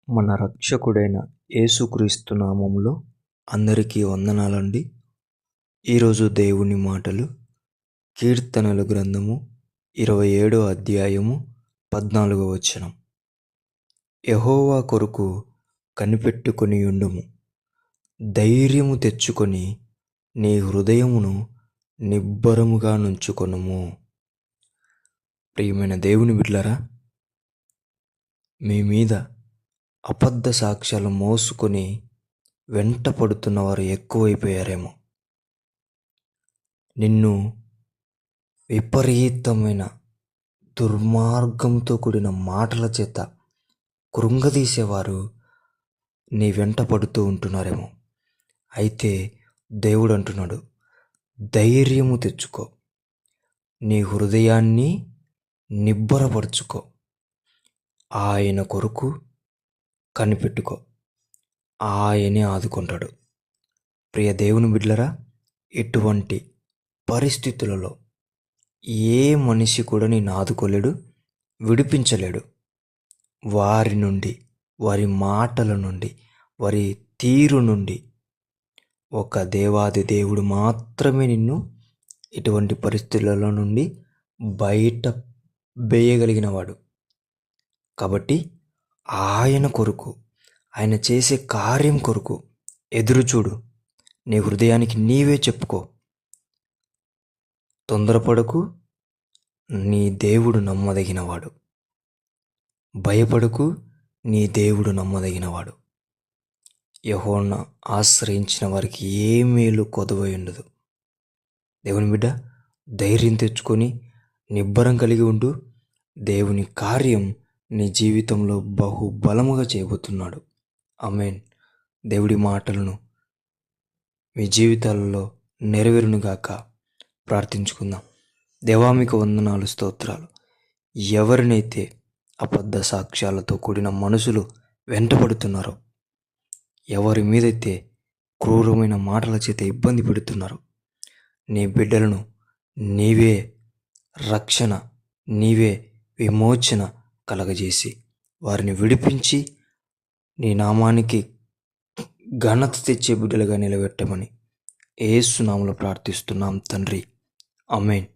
మన రక్షకుడైన యేసుక్రీస్తు నామములో అందరికీ వందనాలండి. ఈరోజు దేవుని మాటలు కీర్తనల గ్రంథము 27వ అధ్యాయము 14వ వచనం. యెహోవా కొరకు కనిపెట్టుకొని యుండుము, ధైర్యము తెచ్చుకొని నీ హృదయమును నిబ్బరముగా నుంచుకొనుము. ప్రియమైన దేవుని బిడ్డలారా, మీ మీద అబద్ధ సాక్ష్యాలు మోసుకొని వెంట పడుతున్నవారు ఎక్కువైపోయారేమో. నిన్ను విపరీతమైన దుర్మార్గంతో కూడిన మాటల చేత కృంగదీసేవారు నీ వెంట పడుతూ ఉంటున్నారేమో. అయితే దేవుడు అంటున్నాడు, ధైర్యము తెచ్చుకో, నీ హృదయాన్ని నిబ్బరపరుచుకో, ఆయన కొరకు కనిపెట్టుకో, ఆయనే ఆదుకుంటాడు. ప్రియ దేవుని బిడ్డలారా, ఎటువంటి పరిస్థితులలో ఏ మనిషి కూడా నిన్ను ఆదుకోలేడు, విడిపించలేడు. వారి నుండి, వారి మాటల నుండి, వారి తీరు నుండి ఒక దేవాది దేవుడు మాత్రమే నిన్ను ఇటువంటి పరిస్థితులలో నుండి బయట వేయగలిగిన వాడు. కాబట్టి ఆయన కొరకు, ఆయన చేసే కార్యం కొరకు ఎదురుచూడు. నీ హృదయానికి నీవే చెప్పుకో, తొందరపడకు, నీ దేవుడు నమ్మదగినవాడు. భయపడకు, నీ దేవుడు నమ్మదగినవాడు. యెహోవాను ఆశ్రయించిన వారికి ఏ మేలు కొదవై ఉండదు. దేవుని బిడ్డ, ధైర్యం తెచ్చుకొని నిబ్బరం కలిగి ఉండు. దేవుని కార్యం నీ జీవితంలో బహుబలముగా చేయబోతున్నాడు. ఆమేన్. దేవుడి మాటలను మీ జీవితాలలో నెరవేరునుగాక. ప్రార్థించుకుందాం. దేవా, మీకు వందనాలు, స్తోత్రాలు. ఎవరినైతే అబద్ధ సాక్ష్యాలతో కూడిన మనుషులు వెంటపడుతున్నారో, ఎవరి మీదైతే క్రూరమైన మాటల చేత ఇబ్బంది పెడుతున్నారో, నీ బిడ్డలను నీవే రక్షణ, నీవే విమోచన కలగజేసి వారిని విడిపించి నీ నామానికి ఘనత తెచ్చే బిడ్డలుగా నిలబెట్టమని యేసు నామములో ప్రార్థిస్తున్నాం తండ్రి. ఆమేన్.